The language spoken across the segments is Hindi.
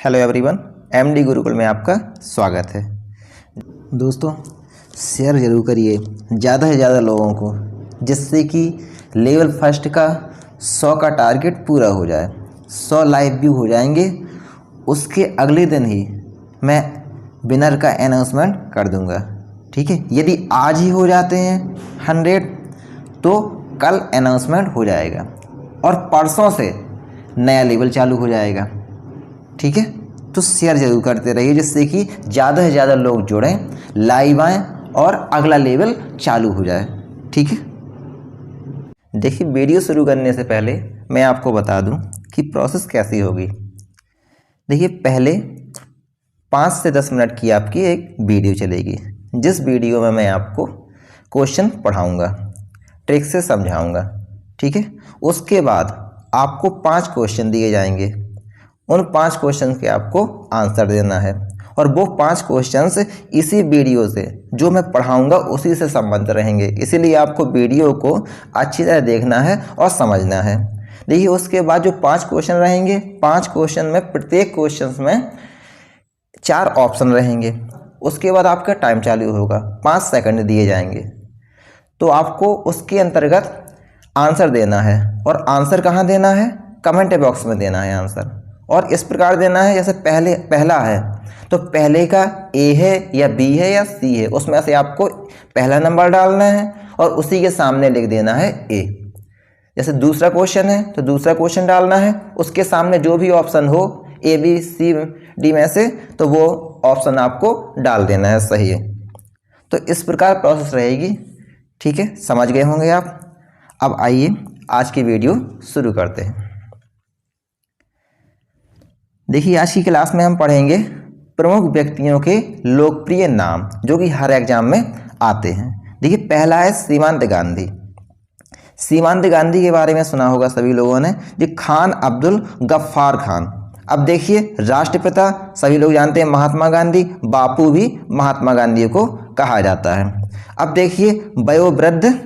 हेलो एवरीवन, एमडी गुरुकुल में आपका स्वागत है। दोस्तों, शेयर ज़रूर करिए ज़्यादा से ज़्यादा लोगों को, जिससे कि लेवल फर्स्ट का 100 का टारगेट पूरा हो जाए। 100 लाइव व्यू हो जाएंगे, उसके अगले दिन ही मैं विनर का अनाउंसमेंट कर दूंगा। ठीक है, यदि आज ही हो जाते हैं 100 तो कल अनाउंसमेंट हो जाएगा और परसों से नया लेवल चालू हो जाएगा। ठीक है, तो शेयर ज़रूर करते रहिए, जिससे कि ज़्यादा से ज़्यादा लोग जुड़ें, लाइव आएँ और अगला लेवल चालू हो जाए। ठीक है, देखिए वीडियो शुरू करने से पहले मैं आपको बता दूं कि प्रोसेस कैसी होगी। देखिए, पहले 5 से 10 मिनट की आपकी एक वीडियो चलेगी, जिस वीडियो में मैं आपको क्वेश्चन पढ़ाऊँगा, ट्रिक से समझाऊँगा। ठीक है, उसके बाद आपको 5 क्वेश्चन दिए जाएंगे। उन 5 क्वेश्चन के आपको आंसर देना है और वो 5 क्वेश्चंस इसी वीडियो से जो मैं पढ़ाऊंगा उसी से संबंध रहेंगे। इसीलिए आपको वीडियो को अच्छी तरह देखना है और समझना है। देखिए, उसके बाद जो 5 क्वेश्चन रहेंगे, 5 क्वेश्चन में प्रत्येक क्वेश्चन में 4 ऑप्शन रहेंगे। उसके बाद आपका टाइम चालू होगा, 5 सेकंड दिए जाएंगे, तो आपको उसके अंतर्गत आंसर देना है। और आंसर कहाँ देना है? कमेंट बॉक्स में देना है आंसर। और इस प्रकार देना है, जैसे पहला है तो पहले का ए है या बी है या सी है, उसमें से आपको पहला नंबर डालना है और उसी के सामने लिख देना है ए। जैसे दूसरा क्वेश्चन है तो दूसरा क्वेश्चन डालना है, उसके सामने जो भी ऑप्शन हो ए बी सी डी में से, तो वो ऑप्शन आपको डाल देना है। सही है, तो इस प्रकार प्रोसेस रहेगी। ठीक है, समझ गए होंगे आप। अब आइए आज की वीडियो शुरू करते हैं। देखिए, आज की क्लास में हम पढ़ेंगे प्रमुख व्यक्तियों के लोकप्रिय नाम जो कि हर एग्जाम में आते हैं। देखिए, पहला है सीमांत गांधी। सीमांत गांधी के बारे में सुना होगा सभी लोगों ने, जी खान अब्दुल गफ्फार खान। अब देखिए, राष्ट्रपिता सभी लोग जानते हैं महात्मा गांधी, बापू भी महात्मा गांधी को कहा जाता है। अब देखिए, वयोवृद्ध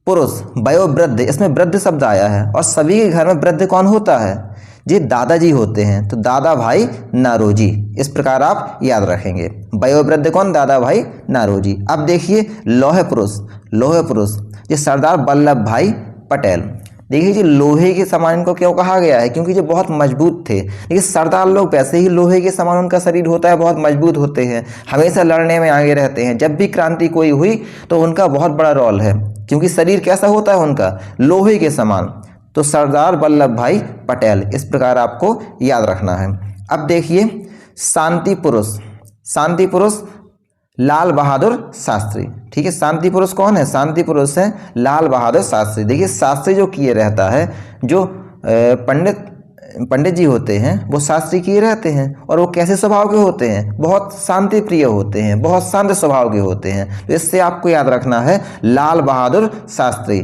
पुरुष, वयोवृद्ध, इसमें वृद्ध शब्द आया है और सभी के घर में वृद्ध कौन होता है? जी दादाजी होते हैं, तो दादा भाई नारोजी। इस प्रकार आप याद रखेंगे, वयोवृद्ध कौन? दादा भाई नारोजी। अब देखिए, लौह पुरुष, लौह पुरुष ये सरदार वल्लभ भाई पटेल। देखिए जी, लोहे के समान इनको क्यों कहा गया है? क्योंकि ये बहुत मजबूत थे। देखिए, सरदार लोग वैसे ही लोहे के समान उनका शरीर होता है, बहुत मजबूत होते हैं, हमेशा लड़ने में आगे रहते हैं। जब भी क्रांति कोई हुई तो उनका बहुत बड़ा रोल है, क्योंकि शरीर कैसा होता है उनका? लोहे के समान। तो सरदार वल्लभ भाई पटेल, इस प्रकार आपको याद रखना है। अब देखिए, शांति पुरुष, शांति पुरुष लाल बहादुर शास्त्री। ठीक है, शांति पुरुष कौन है? शांति पुरुष है लाल बहादुर शास्त्री। देखिए, शास्त्री जो किए रहता है, जो पंडित जी होते हैं वो शास्त्री किए रहते हैं, और वो कैसे स्वभाव के होते हैं? बहुत शांति प्रिय होते हैं, बहुत शांत स्वभाव के होते हैं। तो इससे आपको याद रखना है लाल बहादुर शास्त्री।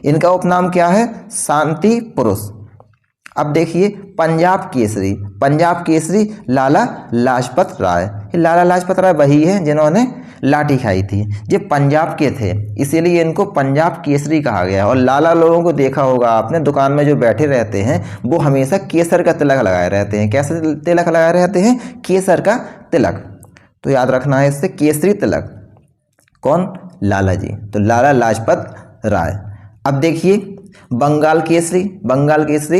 इनका उपनाम क्या है? शांति पुरुष। अब देखिए, पंजाब केसरी, पंजाब केसरी लाला लाजपत राय। लाला लाजपत राय वही है जिन्होंने लाठी खाई थी, ये पंजाब के थे, इसीलिए इनको पंजाब केसरी कहा गया। और लाला लोगों को देखा होगा आपने, दुकान में जो बैठे रहते हैं वो हमेशा केसर का तिलक लगाए रहते हैं। कैसे तिलक लगाए रहते हैं? केसर का तिलक। तो याद रखना है इससे, केसरी तिलक। कौन? लाला जी, तो लाला लाजपत राय। अब देखिए, बंगाल केसरी, बंगाल केसरी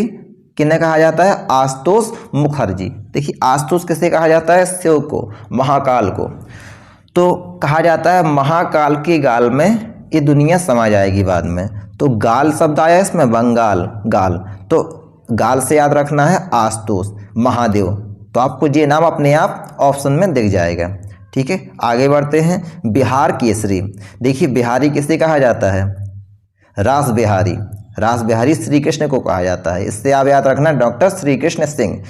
किन्हें कहा जाता है? आशुतोष मुखर्जी। देखिए, आशुतोष किसे कहा जाता है? शिव को, महाकाल को। तो कहा जाता है महाकाल के गाल में ये दुनिया समा जाएगी बाद में। तो गाल शब्द आया इसमें, बंगाल, गाल, तो गाल से याद रखना है आशुतोष महादेव। तो आपको ये नाम अपने आप ऑप्शन में दिख जाएगा। ठीक है, आगे बढ़ते हैं। बिहार केसरी। देखिए, बिहारी किसे कहा जाता है? रास बिहारी, रास बिहारी श्री कृष्ण को कहा जाता है। इससे आप याद रखना, डॉक्टर श्री कृष्ण सिंह।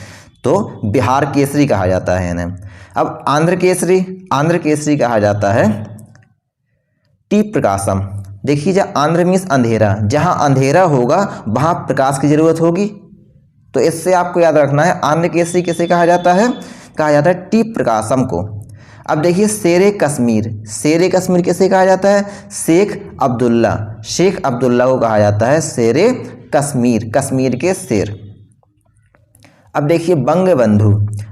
तो बिहार केसरी कहा जाता है इन्हें। अब आंध्र केसरी, आंध्र केसरी कहा जाता है टी प्रकाशम। देखिए, जहाँ आंध्र मीन्स अंधेरा, जहाँ अंधेरा होगा वहाँ प्रकाश की जरूरत होगी, तो इससे आपको याद रखना है आंध्र केसरी किसे कहा जाता है? कहा जाता है टी प्रकाशम को। अब देखिए, शेरे कश्मीर, शेरे कश्मीर किसे कहा जाता है? शेख अब्दुल्ला, शेख अब्दुल्ला को कहा जाता है शेरे कश्मीर, कश्मीर के शेर। अब देखिए बंगबंधु,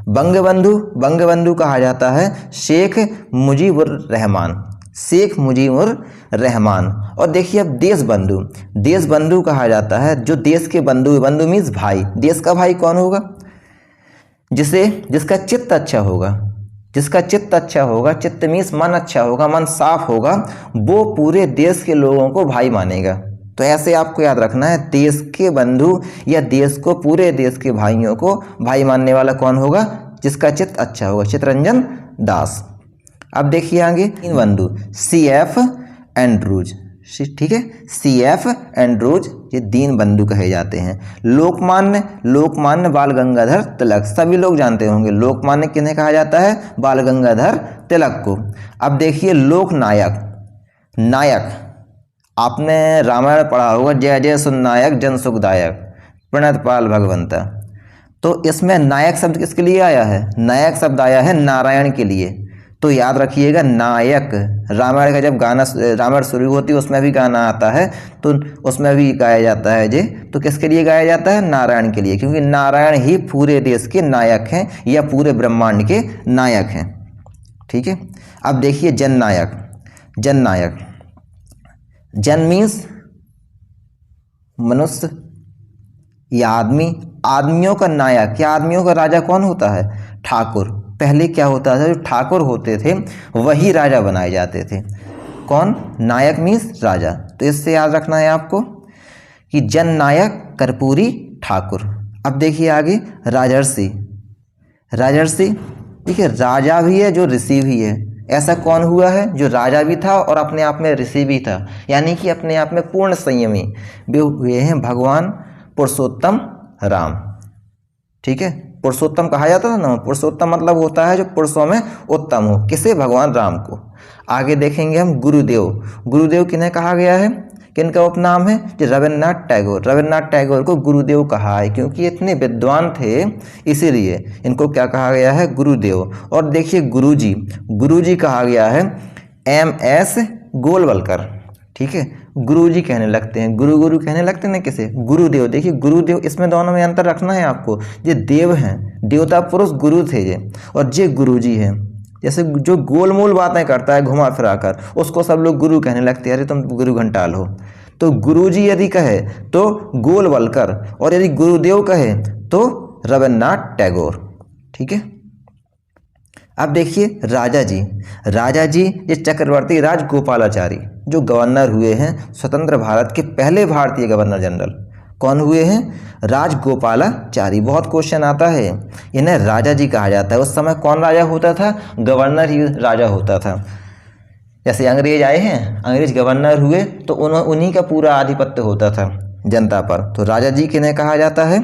बंगबंधु बंगबंधु कहा जाता है शेख मुजीबुर रहमान, शेख मुजीबुर रहमान। और देखिए अब देशबंधु, देशबंधु कहा जाता है जो देश के बंधु, बंधु मीन्स भाई, देश का भाई कौन होगा? जिसका चित्त अच्छा होगा, जिसका चित्त अच्छा होगा, चित्त मीन्स मन अच्छा होगा, मन साफ होगा, वो पूरे देश के लोगों को भाई मानेगा। तो ऐसे आपको याद रखना है, देश के बंधु या देश को, पूरे देश के भाइयों को भाई मानने वाला कौन होगा? जिसका चित्त अच्छा होगा, चित्तरंजन दास। अब देखिए आगे तीन बंधु, CF एंड्रूज, ठीक है, CF एंड्रूज ये दीन बंधु कहे जाते हैं। लोकमान्य, लोकमान्य बाल गंगाधर तिलक, सभी लोग जानते होंगे लोकमान्य किन्हें कहा जाता है? बाल गंगाधर तिलक को। अब देखिए लोकनायक, नायक, आपने रामायण पढ़ा होगा, जय जय सुन नायक जन सुखदायक प्रणत पाल भगवंता। तो इसमें नायक शब्द किसके लिए आया है? नायक शब्द आया है नारायण के लिए। तो याद रखिएगा नायक, रामायण का जब गाना, रामायण शुरू होती है उसमें भी गाना आता है, तो उसमें भी गाया जाता है जे, तो किसके लिए गाया जाता है? नारायण के लिए, क्योंकि नारायण ही पूरे देश के नायक हैं या पूरे ब्रह्मांड के नायक हैं। ठीक है। अब देखिए जननायक, जननायक, जन मीन्स मनुष्य या आदमी, आदमियों का नायक या आदमियों का राजा कौन होता है? ठाकुर। पहले क्या होता था? जो ठाकुर होते थे वही राजा बनाए जाते थे। कौन? नायक मीन्स राजा। तो इससे याद रखना है आपको कि जननायक कर्पूरी ठाकुर। अब देखिए आगे राजर्षि, राजर्षि देखिए राजा भी है जो ऋषि भी है। ऐसा कौन हुआ है जो राजा भी था और अपने आप में ऋषि भी था, यानी कि अपने आप में पूर्ण संयमी भी हुए हैं? भगवान पुरुषोत्तम राम। ठीक है, पुरुषोत्तम कहा जाता था ना, पुरुषोत्तम मतलब होता है जो पुरुषों में उत्तम हो। किसे? भगवान राम को। आगे देखेंगे हम गुरुदेव, गुरुदेव किन्हें कहा गया है? किनका उपनाम है? जो रविन्द्रनाथ टैगोर, रविन्द्रनाथ टैगोर को गुरुदेव कहा है क्योंकि इतने विद्वान थे, इसीलिए इनको क्या कहा गया है? गुरुदेव। और देखिए गुरुजी, गुरुजी कहा गया है MS गोलवलकर। ठीक है, गुरुजी कहने लगते हैं, गुरु गुरु कहने लगते हैं ना किसे? गुरुदेव। देखिए गुरुदेव, इसमें दोनों में अंतर रखना है आपको। ये देव हैं, देवता पुरुष गुरु थे ये, और ये गुरुजी हैं। जैसे जो गोल मोल बातें करता है घुमा फिरा कर, उसको सब लोग गुरु कहने लगते हैं, अरे तुम गुरु घंटाल हो। तो गुरुजी यदि कहे तो गोलवलकर, और यदि गुरुदेव कहे तो रविन्द्रनाथ टैगोर। ठीक है। अब देखिए राजा जी, राजा जी ये चक्रवर्ती राजगोपालाचारी जो गवर्नर हुए हैं, स्वतंत्र भारत के पहले भारतीय गवर्नर जनरल कौन हुए हैं? राजगोपालाचारी। बहुत क्वेश्चन आता है, इन्हें राजा जी कहा जाता है। उस समय कौन राजा होता था? गवर्नर ही राजा होता था। जैसे अंग्रेज आए हैं, अंग्रेज गवर्नर हुए तो उन्हीं का पूरा आधिपत्य होता था जनता पर। तो राजा जी किन्हें कहा जाता है?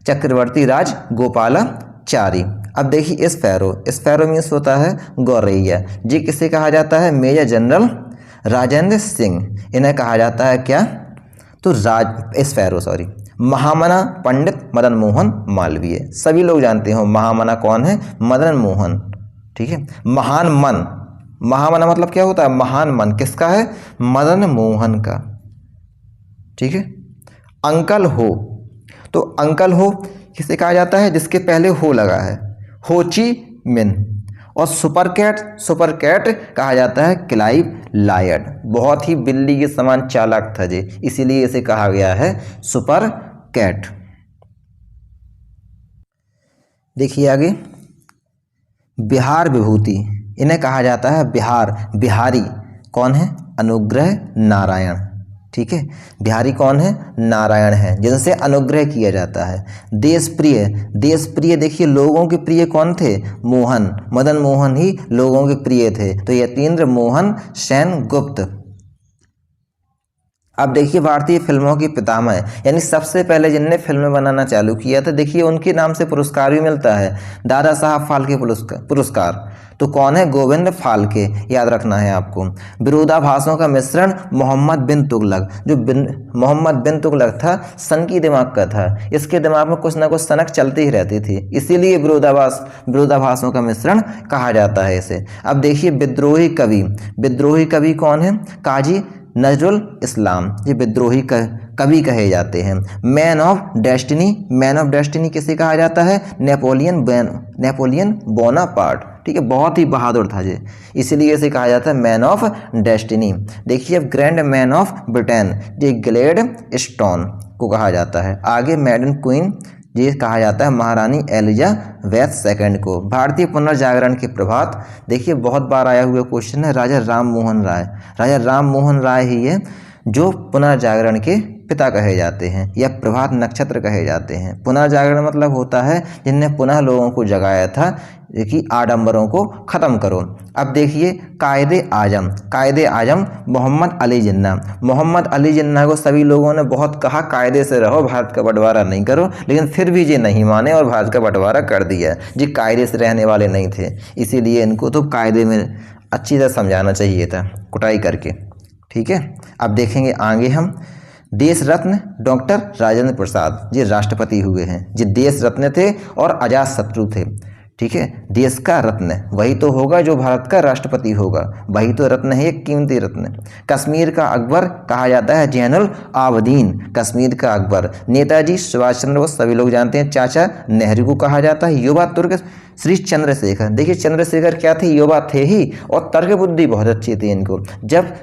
चक्रवर्ती राजगोपालाचारी। अब देखिए स्पैरो, स्पैरो मीन्स होता है गौरैया। जी किसे कहा जाता है? Major general Rajendra Singh. इन्हें कहा जाता है क्या? तो स्पैरो सॉरी, महामना पंडित मदन मोहन मालवीय। सभी लोग जानते हो महामना कौन है? मदन मोहन। ठीक है। महान मन, महामना मतलब क्या होता है? महान मन किसका है? मदन मोहन का। ठीक है। अंकल हो, तो अंकल हो किसे कहा जाता है? जिसके पहले हो लगा है, हो ची मिन। और सुपर कैट, सुपर कैट कहा जाता है क्लाइव लायड। बहुत ही बिल्ली के समान चालाक था जी, इसीलिए इसे कहा गया है सुपर कैट। देखिए आगे बिहार विभूति, इन्हें कहा जाता है बिहार बिहारी। कौन है? अनुग्रह नारायण। ठीक है, बिहारी कौन है? नारायण है, जिनसे अनुग्रह किया जाता है। देश प्रिय, देश प्रिय देखिए लोगों के प्रिय कौन थे? मोहन, मदन मोहन ही लोगों के प्रिय थे। तो यतीन्द्र मोहन सेन गुप्त। अब देखिए भारतीय फिल्मों की पितामह, यानी सबसे पहले जिनने फिल्में बनाना चालू किया था, देखिए उनके नाम से पुरस्कार भी मिलता है, दादा साहब फाल्के पुरस्कार। तो कौन है? गोविंद फाल्के, याद रखना है आपको। विरोधाभासों का मिश्रण मोहम्मद बिन तुगलक, जो मोहम्मद बिन तुगलक था सनकी दिमाग का था, इसके दिमाग में कुछ ना कुछ सनक चलती ही रहती थी, इसीलिए विरोधाभासों का मिश्रण कहा जाता है इसे। अब देखिए विद्रोही कवि, विद्रोही कवि कौन है? काजी नजरुल इस्लाम, ये विद्रोही कवि कहे जाते हैं। मैन ऑफ डेस्टिनी किसे कहा जाता है? नेपोलियन बोनापार्ट, ठीक है, बहुत ही बहादुर था ये, इसीलिए इसे कहा जाता है मैन ऑफ डेस्टिनी। देखिए अब ग्रैंड मैन ऑफ ब्रिटेन, ये ग्लेडस्टोन को कहा जाता है। आगे मैडन क्वीन, ये कहा जाता है महारानी एलिजाबेथ सेकंड को। भारतीय पुनर्जागरण के प्रभात, देखिए बहुत बार आया हुआ क्वेश्चन है, राजा राम मोहन राय ही है जो पुनर्जागरण के पिता कहे जाते हैं या प्रभात नक्षत्र कहे जाते हैं। पुनर्जागरण मतलब होता है जिनने पुनः लोगों को जगाया था कि आडंबरों को ख़त्म करो। अब देखिए कायदे आजम मोहम्मद अली जिन्ना को सभी लोगों ने बहुत कहा कायदे से रहो, भारत का बंटवारा नहीं करो, लेकिन फिर भी ये नहीं माने और भारत का बंटवारा कर दिया। ये कायदे से रहने वाले नहीं थे, इसीलिए इनको तो कायदे में अच्छी तरह समझाना चाहिए था कुटाई करके, ठीक है। अब देखेंगे आगे हम देश रत्न डॉक्टर राजेंद्र प्रसाद, ये राष्ट्रपति हुए हैं। ये देश रत्न थे और अजात शत्रु थे, ठीक है। देश का रत्न वही तो होगा जो भारत का राष्ट्रपति होगा, वही तो रत्न है, एक कीमती रत्न। कश्मीर का अकबर कहा जाता है जैनुल आबदीन, कश्मीर का अकबर। नेताजी सुभाष चंद्र बोस सभी लोग जानते हैं, चाचा नेहरू को कहा जाता है। युवा तुर्क श्री चंद्रशेखर, देखिए चंद्रशेखर क्या थे? युवा थे ही और तर्क बुद्धि बहुत अच्छी थी इनको। जब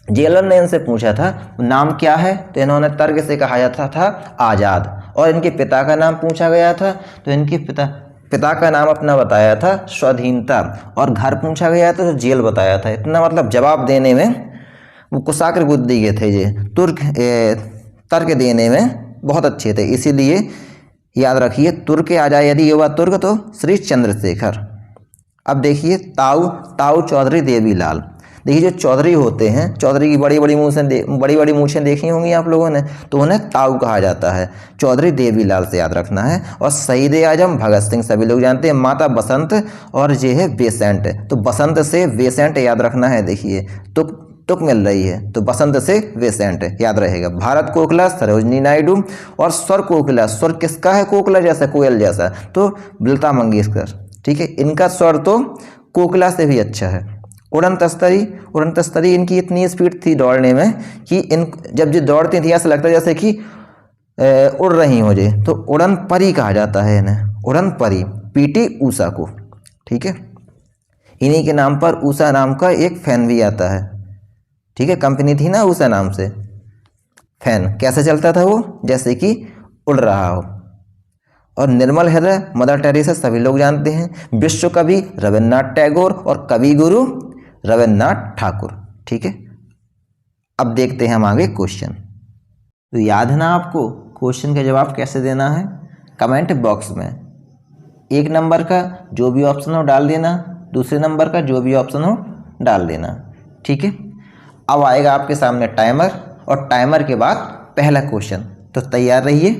जेलर ने इनसे पूछा था नाम क्या है, तो इन्होंने तर्क से कहा जाता था आज़ाद। और इनके पिता का नाम पूछा गया था तो इनके पिता का नाम अपना बताया था स्वाधीनता, और घर पूछा गया था तो जेल बताया था। इतना मतलब जवाब देने में वो कुशाग्र बुद्धि के थे, ये तर्क देने में बहुत अच्छे थे, इसीलिए याद रखिए तुर्क आ जाए यदि युवा तुर्क तो श्री चंद्रशेखर। अब देखिए ताऊ चौधरी देवीलाल, देखिए जो चौधरी होते हैं, चौधरी की बड़ी बड़ी मूछें देखी होंगी आप लोगों ने, तो उन्हें ताऊ कहा जाता है। चौधरी देवीलाल से याद रखना है। और शहीद आजम भगत सिंह सभी लोग जानते हैं। माता बसंत और ये है बेसेंट, तो बसंत से बेसेंट याद रखना है। देखिए तुक मिल रही है तो बसंत से बेसेंट याद रहेगा। भारत कोकिला सरोजनी नायडू, और स्वर कोकिला, स्वर किसका है? कोकिला जैसा, कोयल जैसा, तो लता मंगेशकर, ठीक है। इनका स्वर तो कोकिला से भी अच्छा है। उड़न तस्तरी इनकी इतनी स्पीड थी दौड़ने में कि जब ये दौड़ती थी ऐसा लगता है जैसे कि उड़ रही हो जे, तो उड़न परी कहा जाता है इन्हें, उड़न परी। पीटी ऊषा को, ठीक है, इन्हीं के नाम पर ऊषा नाम का एक फैन भी आता है, ठीक है। कंपनी थी ना ऊषा नाम से। फैन कैसे चलता था वो? जैसे कि उड़ रहा हो। और निर्मल हृदय मदर टेरेसा सभी लोग जानते हैं। विश्व कवि रविन्द्रनाथ टैगोर और कवि गुरु रविन्द्रनाथ ठाकुर, ठीक है। अब देखते हैं हम आगे क्वेश्चन। तो याद है ना आपको क्वेश्चन का जवाब कैसे देना है? कमेंट बॉक्स में 1 नंबर का जो भी ऑप्शन हो डाल देना, दूसरे नंबर का जो भी ऑप्शन हो डाल देना, ठीक है। अब आएगा आपके सामने टाइमर, और टाइमर के बाद पहला क्वेश्चन, तो तैयार रहिए।